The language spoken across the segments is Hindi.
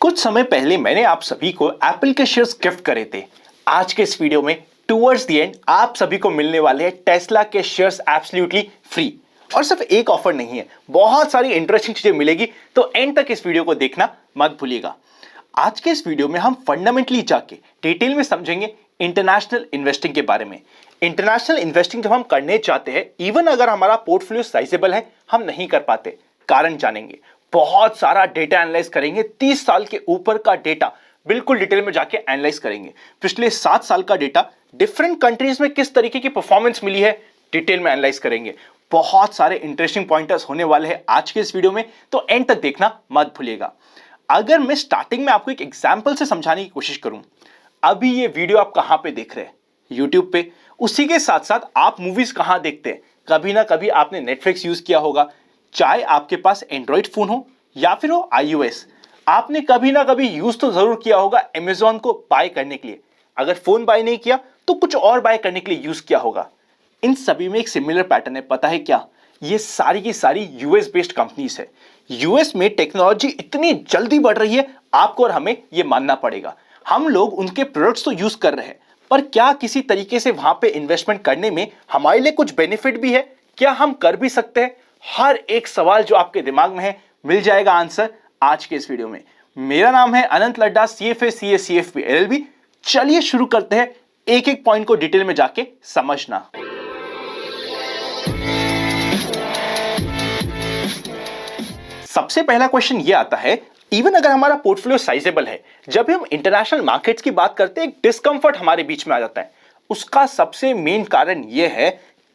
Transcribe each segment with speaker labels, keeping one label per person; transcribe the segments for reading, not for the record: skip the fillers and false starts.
Speaker 1: कुछ समय पहले मैंने आप सभी को एप्पल के शेयर्स गिफ्ट करे थे। आज के इस वीडियो में टुवर्ड्स द एंड आप सभी को मिलने वाले हैं टेस्ला के शेयर्स एब्सोल्युटली फ्री। और सिर्फ एक ऑफर नहीं है, बहुत सारी इंटरेस्टिंग चीजें मिलेगी, तो एंड तक इस वीडियो को देखना मत भूलिएगा। आज के इस वीडियो में हम फंडामेंटली जाके डिटेल में समझेंगे इंटरनेशनल इन्वेस्टिंग के बारे में। इंटरनेशनल इन्वेस्टिंग जब हम करने चाहते हैं, इवन अगर हमारा पोर्टफोलियो साइजेबल है, हम नहीं कर पाते। कारण जानेंगे, बहुत सारा डेटा एनालाइज करेंगे, 30 साल के ऊपर का डेटा बिल्कुल डिटेल में जाके एनालाइज करेंगे। पिछले 7 साल का डेटा डिफरेंट कंट्रीज में किस तरीके की परफॉर्मेंस मिली है डिटेल में एनालाइज करेंगे। बहुत सारे इंटरेस्टिंग पॉइंटर्स होने वाले हैं आज के इस वीडियो में, तो एंड तक देखना मत भूलिएगा। अगर मैं स्टार्टिंग में आपको एक एग्जाम्पल से समझाने की कोशिश करूं, अभी ये वीडियो आप कहां पे देख रहे हैं? यूट्यूब पे। उसी के साथ साथ आप मूवीज कहां देखते हैं? कभी ना कभी आपने नेटफ्लिक्स यूज किया होगा, चाहे आपके पास एंड्रॉइड फोन हो या फिर हो iOS। आपने कभी ना कभी यूज तो जरूर किया होगा अमेजॉन को बाय करने के लिए। अगर फोन बाय नहीं किया तो कुछ और बाय करने के लिए यूज किया होगा। इन सभी में एक सिमिलर पैटर्न है, पता है क्या? ये सारी की सारी यूएस बेस्ड कंपनीज है। यूएस में टेक्नोलॉजी इतनी जल्दी बढ़ रही है, आपको और हमें ये मानना पड़ेगा। हम लोग उनके प्रोडक्ट्स तो यूज कर रहे हैं, पर क्या किसी तरीके से वहां पे इन्वेस्टमेंट करने में हमारे लिए कुछ बेनिफिट भी है? क्या हम कर भी सकते हैं? हर एक सवाल जो आपके दिमाग में है, मिल जाएगा आंसर आज के इस वीडियो में। मेरा नाम है अनंत Ladda, CFA CA CFP LLB। चलिए शुरू करते हैं एक एक पॉइंट को डिटेल में जाके समझना। सबसे पहला क्वेश्चन ये आता है, इवन अगर हमारा पोर्टफोलियो साइजेबल है, जब भी हम इंटरनेशनल मार्केट्स की बात करते हैं, एक डिस्कंफर्ट हमारे बीच में आ जाता है। उसका सबसे मेन कारण यह है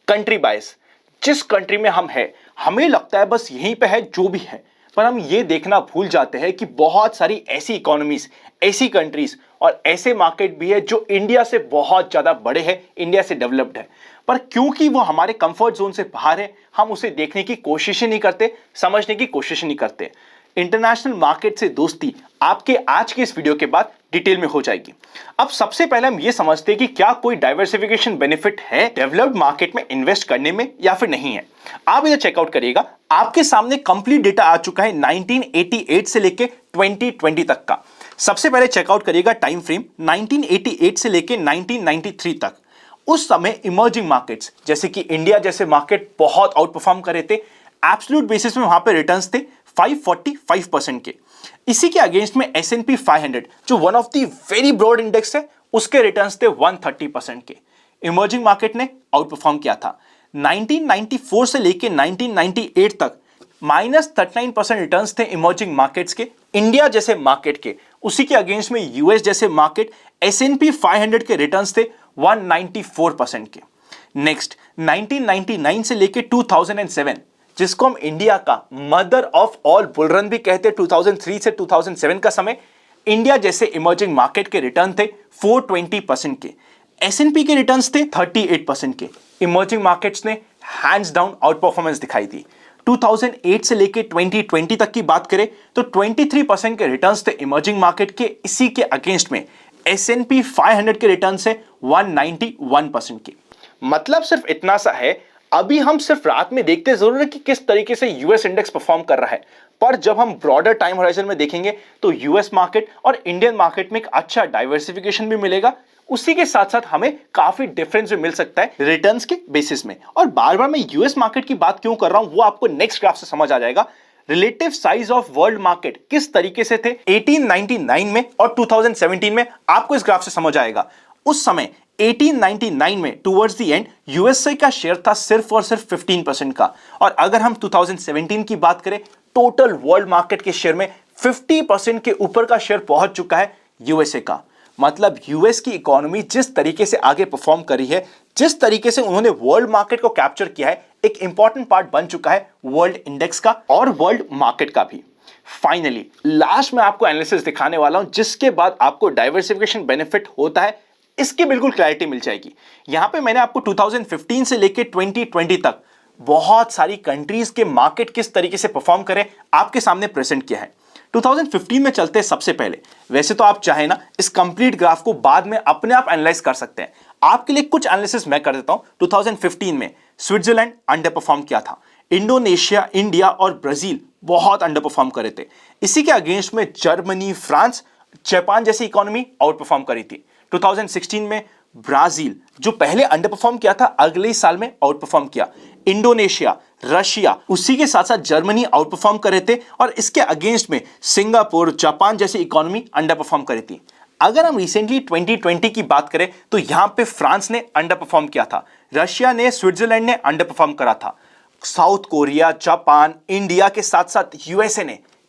Speaker 1: कंट्री बायस। जिस कंट्री में हम हैं, हमें लगता है बस यहीं पे है जो भी है, पर हम ये देखना भूल जाते हैं कि बहुत सारी ऐसी इकोनॉमीज, ऐसी कंट्रीज और ऐसे मार्केट भी है जो इंडिया से बहुत ज्यादा बड़े हैं, इंडिया से डेवलप्ड है, पर क्योंकि वो हमारे कंफर्ट जोन से बाहर है, हम उसे देखने की कोशिश ही नहीं करते, समझने की कोशिश नहीं करते। इंटरनेशनल मार्केट से दोस्ती आपके आज के इस वीडियो के बाद डिटेल में हो जाएगी। अब सबसे पहले हम ये समझते हैं कि क्या कोई डाइवर्सिफिकेशन बेनिफिट है डेवलप्ड मार्केट में इन्वेस्ट करने में या फिर नहीं है। आप इधर चेकआउट करिएगा, आपके सामने कंप्लीट डेटा आ चुका है 1988 से लेके 2020 तक का। सबसे पहले चेकआउट करिएगा टाइम फ्रेम 1988 से लेके 1993 तक। उस समय इमर्जिंग मार्केट्स जैसे कि इंडिया जैसे मार्केट बहुत आउट परफॉर्म कर रहे थे। एब्सोल्यूट बेसिस में वहां पे रिटर्न्स थे 545% के। इसी के अगेंस्ट में S&P 500 जो one of the very broad index है, उसके रिटर्न्स थे 130% के। इमर्जिंग मार्केट ने आउट परफॉर्म किया था। 1994 से लेके 1998 तक -39% रिटर्न्स थे इमर्जिंग मार्केट्स के, इंडिया जैसे मार्केट के। उसी के अगेंस्ट में यूएस जैसे मार्केट, S&P 500 के रिटर्न्स थे 194% के। नेक्स्ट 1999 से लेके 2007, जिसको हम इंडिया का मदर ऑफ ऑल बुलरन भी कहते हैं, 2003 से 2007 का समय, इंडिया जैसे इमर्जिंग मार्केट के रिटर्न थे 420% के। S&P के रिटर्न्स थे 38% के। इमर्जिंग मार्केट्स ने हैंड्स डाउन आउट परफॉर्मेंस दिखाई दी। 2008 से लेके 2020 तक की बात करें तो 23% के रिटर्न्स थे इमर्जिंग मार्केट के। इसी के अगेंस्ट में S&P 500 के रिटर्न्स है 191% के। मतलब सिर्फ इतना सा है, अभी हम सिर्फ रात में देखते जरूर है कि किस तरीके से यूएस इंडेक्स परफॉर्म कर रहा है, पर जब हम ब्रॉडर टाइम होराइजन में देखेंगे तो यूएस मार्केट और इंडियन मार्केट में एक अच्छा डाइवर्सिफिकेशन भी मिलेगा। उसी के साथ साथ हमें काफी डिफरेंस भी मिल सकता है रिटर्न्स के बेसिस में। और बार बार मैं यूएस मार्केट की बात क्यों कर रहा हूं, वो आपको नेक्स्ट ग्राफ से समझ आ जाएगा। Relative size of world market किस तरीके से थे 1899 में और 2017 में, आपको इस ग्राफ से समझ आएगा। उस समय 1899 में टुवर्ड्स द एंड यूएसए का शेयर था सिर्फ और सिर्फ 15% का, और अगर हम 2017 की बात करें, टोटल वर्ल्ड मार्केट के शेयर में 50% के ऊपर का शेयर पहुंच चुका है यूएसए का। मतलब यूएस की इकोनॉमी जिस तरीके से आगे परफॉर्म करी है, जिस तरीके से उन्होंने वर्ल्ड मार्केट को कैप्चर किया है, एक इंपॉर्टेंट पार्ट बन चुका है वर्ल्ड इंडेक्स का और वर्ल्ड मार्केट का भी। फाइनली लास्ट में आपको एनालिसिस दिखाने वाला हूं, जिसके बाद आपको डाइवर्सिफिकेशन बेनिफिट होता है इसकी बिल्कुल क्लैरिटी मिल जाएगी। यहां पे मैंने आपको 2015 से लेके 2020 तक बहुत सारी कंट्रीज के मार्केट किस तरीके से परफॉर्म करे आपके सामने प्रेजेंट किया है। 2015 में चलते हैं सबसे पहले। वैसे तो आप चाहे ना इस कंप्लीट ग्राफ को बाद में अपने आप एनालाइज कर सकते हैं, आपके लिए कुछ एनालिसिस मैं कर देता हूं। 2015 में स्विट्जरलैंड अंडर परफॉर्म किया था, इंडोनेशिया, इंडिया और ब्राजील बहुत अंडर परफॉर्म कर रहे थे। इसी के अगेंस्ट में जर्मनी, फ्रांस, जापान जैसी इकोनॉमी आउट परफॉर्म करी थी। 2016 में ब्राजील जो पहले अंडर परफॉर्म किया था, अगले ही साल में आउट परफॉर्म किया। इंडोनेशिया, रशिया, उसी के साथ साथ जर्मनी आउट परफॉर्म कर रहे थे और इसके अगेंस्ट में सिंगापुर, जापान जैसी इकोनॉमी अंडर परफॉर्म करी थी। अगर हम रिसेंटली 2020 की बात करें तो यहां पे फ्रांस ने अंडर परफॉर्म किया था, रशिया ने, स्विट्जरलैंड ने अंडर परफॉर्म करा था। साउथ कोरिया, जापान, इंडिया के साथ साथ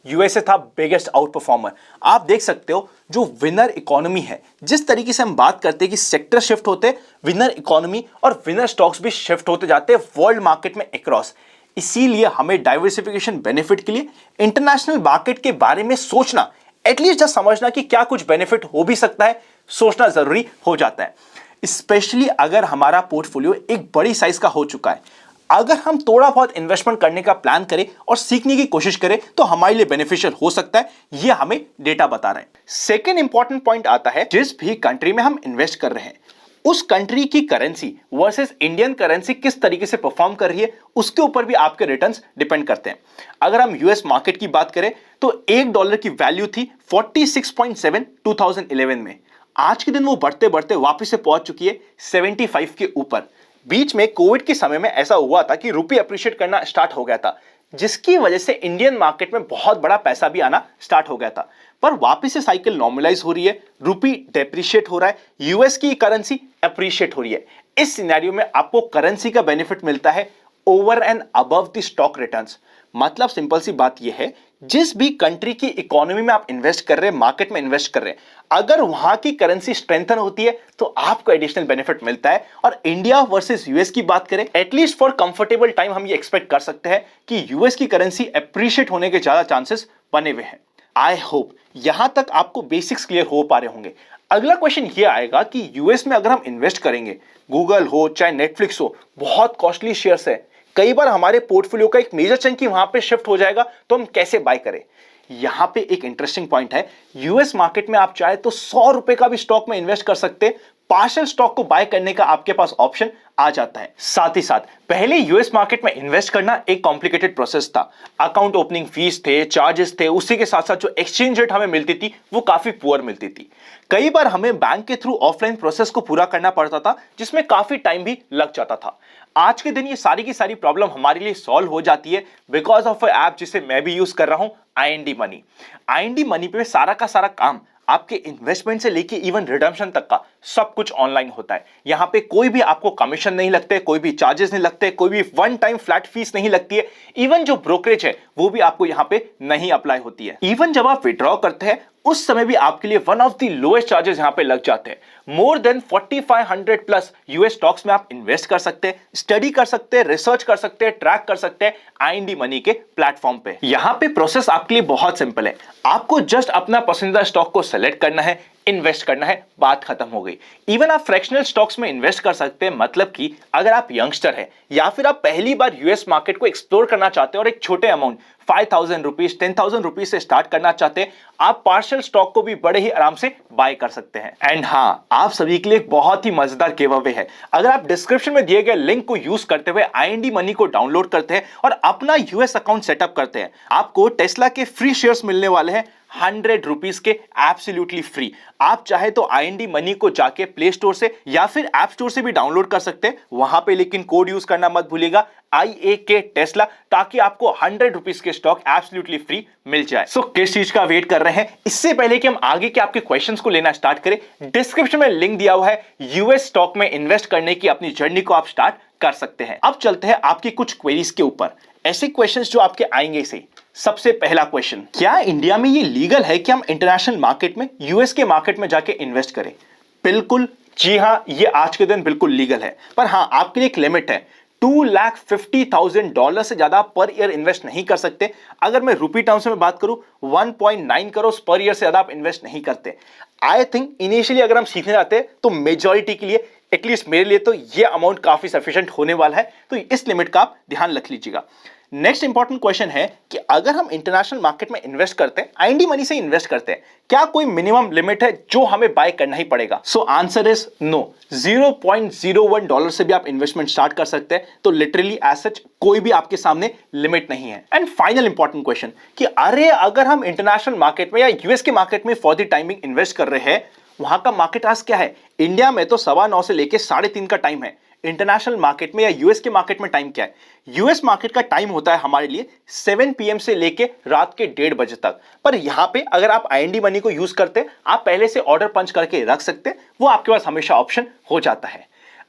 Speaker 1: यूएसए था बिगेस्ट आउट परफॉर्मर। आप देख सकते हो जो विनर इकोनॉमी है, जिस तरीके से हम बात करते हैं कि सेक्टर शिफ्ट होते, विनर इकोनॉमी और विनर स्टॉक्स भी शिफ्ट होते जाते हैं वर्ल्ड मार्केट में अक्रॉस। इसीलिए हमें डाइवर्सिफिकेशन बेनिफिट के लिए इंटरनेशनल मार्केट के बारे में सोचना, एटलीस्ट जस्ट समझना कि क्या कुछ बेनिफिट हो भी सकता है, सोचना जरूरी हो जाता है। स्पेशली अगर हमारा पोर्टफोलियो एक बड़ी साइज का हो चुका है। अगर हम थोड़ा बहुत इन्वेस्टमेंट करने का प्लान करें और सीखने की कोशिश करें तो हमारे लिए बेनिफिशियल हो सकता है, यह हमें डेटा बता रहे हैं। सेकेंड इंपॉर्टेंट पॉइंट आता है, जिस भी कंट्री में हम इन्वेस्ट कर रहे हैं उस कंट्री की करेंसी वर्सेस इंडियन करेंसी किस तरीके से परफॉर्म कर रही है, उसके ऊपर भी आपके रिटर्न्स डिपेंड करते हैं। अगर हम यूएस मार्केट की बात करें तो $1 की वैल्यू थी 46.7 2011 में। आज के दिन वो बढ़ते बढ़ते वापस से पहुंच चुकी है 75 के ऊपर। बीच में कोविड के समय में ऐसा हुआ था कि रुपये अप्रिशिएट करना स्टार्ट हो गया था, जिसकी वजह से इंडियन मार्केट में बहुत बड़ा पैसा भी आना स्टार्ट हो गया था। पर वापस से साइकिल नॉर्मलाइज हो रही है, रुपी डेप्रिशिएट हो रहा है, यूएस की करेंसी अप्रिशिएट हो रही है। इस सिनेरियो में आपको करेंसी का बेनिफिट मिलता है over and above the stock returns. मतलब सिंपल सी बात यह है, जिस भी कंट्री की इकोनॉमी में आप इन्वेस्ट कर रहे हैं, मार्केट में इन्वेस्ट कर रहे हैं, अगर वहां की करेंसी स्ट्रेंथन होती है तो आपको एडिशनल बेनिफिट मिलता है। और इंडिया वर्सेस यूएस की बात करें, एटलीस्ट फॉर कंफर्टेबल टाइम हम ये एक्सपेक्ट कर सकते हैं कि यूएस की करेंसी अप्रिशिएट होने के ज्यादा चांसेस बने हुए हैं। आई होप यहां तक आपको बेसिक्स क्लियर हो पा रहे होंगे। अगला क्वेश्चन ये आएगा कि यूएस में अगर हम इन्वेस्ट करेंगे, गूगल हो चाहे नेटफ्लिक्स हो, बहुत कॉस्टली शेयर्स है, कई बार हमारे पोर्टफोलियो का एक मेजर चंक ही वहां पे शिफ्ट हो जाएगा, तो हम कैसे बाय करें। यहां पे एक इंटरेस्टिंग पॉइंट है, यूएस मार्केट में आप चाहे तो ₹100 का भी स्टॉक में इन्वेस्ट कर सकते हैं, पार्शियल स्टॉक को बाय करने का आपके पास ऑप्शन आ जाता है। साथ ही साथ पहले यूएस मार्केट में इन्वेस्ट करना एक कॉम्प्लिकेटेड प्रोसेस था। अकाउंट ओपनिंग फीस थे, चार्जेस थे, उसी के साथ साथ जो एक्सचेंज रेट हमें मिलती थी वो काफी पुअर मिलती थी। कई बार हमें बैंक के थ्रू ऑफलाइन प्रोसेस को पूरा करना पड़ता था, जिसमें काफी टाइम भी लग जाता था। आज के दिन ये सारी की सारी प्रॉब्लम हमारे लिए सॉल्व हो जाती है बिकॉज ऑफ अ ऐप जिसे मैं भी यूज कर रहा हूं, IND मनी। IND मनी पे सारा का सारा काम, आपके इन्वेस्टमेंट से लेके इवन रिडम्पशन तक का सब कुछ ऑनलाइन होता है। यहां पे कोई भी आपको कमीशन नहीं लगते, कोई भी चार्जेस नहीं लगते, कोई भी वन टाइम फ्लैट फीस नहीं लगती है। इवन जो ब्रोकरेज है वो भी आपको यहां पे नहीं अप्लाई होती है। इवन जब आप विड्रॉ करते हैं उस समय भी आपके लिए one of the lowest charges यहां पे लग जाते हैं। More than 4500 plus US stocks में आप इन्वेस्ट कर सकते हैं, स्टडी कर सकते हैं, रिसर्च कर सकते हैं, ट्रैक कर सकते हैं IND मनी के प्लेटफॉर्म पे। यहां पे प्रोसेस आपके लिए बहुत सिंपल है, आपको जस्ट अपना पसंदीदा स्टॉक को सेलेक्ट करना है, इन्वेस्ट करना है, बात खत्म हो गई। इवन आप फ्रैक्शनल स्टॉक्स में इन्वेस्ट कर सकते हैं, मतलब कि अगर आप यंगस्टर है या फिर आप पहली बार यूएस मार्केट को एक्सप्लोर करना चाहते हैं और एक छोटे अमाउंट 5000 रुपीज 10,000 रुपीज से स्टार्ट करना चाहते हैं, आप पार्शियल स्टॉक को भी बड़े ही आराम से बाय कर सकते हैं। एंड हाँ, आप सभी के लिए एक बहुत ही मजेदार गिव अवे है। अगर आप डिस्क्रिप्शन में दिए गए लिंक को यूज करते हुए IND मनी को डाउनलोड करते हैं और अपना यूएस अकाउंट सेटअप करते हैं, आपको टेस्ला के फ्री शेयर्स मिलने वाले हैं 100 रुपीज के एब्सोल्युटली फ्री। आप चाहे तो IND मनी को जाके प्ले स्टोर से या फिर ऐप स्टोर से भी डाउनलोड कर सकते हैं, वहां पे लेकिन कोड यूज करना मत भूलिएगा, IAK टेस्ला, ताकि आपको 100 रुपीज के स्टॉक एब्सोल्युटली फ्री मिल जाए। सो किस चीज का वेट कर रहे हैं? इससे पहले कि हम आगे के आपके क्वेश्चंस को लेना स्टार्ट करें, डिस्क्रिप्शन में लिंक दिया हुआ है, यूएस स्टॉक में इन्वेस्ट करने की अपनी जर्नी को आप स्टार्ट कर सकते हैं। अब चलते हैं आपकी कुछ क्वेरीज के ऊपर, ऐसे क्वेश्चंस जो आपके आएंगे से। सबसे पहला क्वेश्चन, क्या इंडिया में ये लीगल है कि हम इंटरनेशनल मार्केट में, यूएस के मार्केट में जाके इन्वेस्ट करें? बिल्कुल, जी हां, ये आज के दिन बिल्कुल लीगल है। पर हां, आपके लिए एक लिमिट है, $250,000 से ज्यादा पर ईयर इन्वेस्ट नहीं कर सकते। अगर मैं रुपी टर्म्स में बात करूं, 1.9 करोड़ पर ईयर से ज्यादा आप इन्वेस्ट नहीं करते। आई थिंक इनिशियली अगर हम सीखने जाते हैं तो मेजॉरिटी के लिए, एटलीस्ट मेरे लिए तो ये अमाउंट काफी सफिशिएंट होने वाला है, तो इस लिमिट का आप ध्यान रख लीजिएगा। नेक्स्ट इंपॉर्टेंट क्वेश्चन है कि अगर हम इंटरनेशनल मार्केट में इन्वेस्ट करते हैं, आईएनडी मनी से इन्वेस्ट करते हैं, क्या कोई मिनिमम लिमिट है जो हमें बाय करना ही पड़ेगा? So answer is no. $0.01 से भी आप इन्वेस्टमेंट स्टार्ट कर सकते हैं, तो लिटरली एज सच कोई भी आपके सामने लिमिट नहीं है। एंड फाइनल इंपॉर्टेंट क्वेश्चन कि अरे अगर हम इंटरनेशनल मार्केट में या यूएस के मार्केट में फॉर द टाइमिंग इन्वेस्ट कर रहे हैं, वहां का मार्केट आज क्या है? इंडिया में तो 9:15 से लेके 3:30 का टाइम है। इंटरनेशनल मार्केट में या यूएस के मार्केट में टाइम क्या है? यूएस मार्केट का टाइम होता है हमारे लिए 7 PM से लेके रात के 1:30 बजे तक। पर यहां पे अगर आप आईएनडी मनी को यूज करते हैं, आप पहले से ऑर्डर पंच करके रख सकते हैं, वो आपके पास हमेशा ऑप्शन हो जाता है।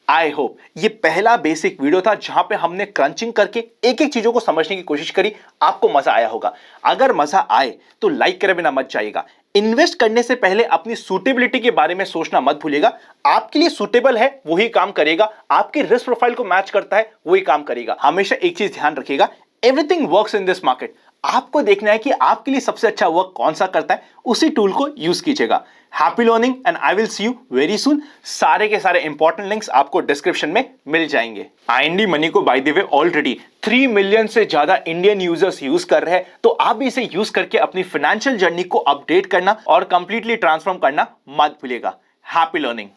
Speaker 1: आई होप ये पहला बेसिक वीडियो था जहां पे हमने क्रंचिंग करके एक एक चीजों को समझने की कोशिश करी। आपको मजा आया होगा। अगर मजा आए तो लाइक करे बिना मत जाइएगा। इन्वेस्ट करने से पहले अपनी सूटेबिलिटी के बारे में सोचना मत भूलिएगा। आपके लिए सूटेबल है वही काम करेगा, आपकी रिस्क प्रोफाइल को मैच करता है वही काम करेगा। हमेशा एक चीज ध्यान रखिएगा, everything works in this market. आपको देखना है कि आपके लिए सबसे अच्छा वर्क कौन सा करता है, उसी टूल को यूज कीजिएगा। Happy learning and I will see you very soon. सारे के सारे इंपॉर्टेंट लिंक्स आपको डिस्क्रिप्शन में मिल जाएंगे। आईएनडी मनी को by the way already 3 million से ज्यादा इंडियन यूजर्स यूज कर रहे हैं, तो आप भी इसे यूज करके अपनी फाइनेंशियल जर्नी को अपडेट करना और कंप्लीटली ट्रांसफॉर्म करना मत भूलिएगा। Happy learning.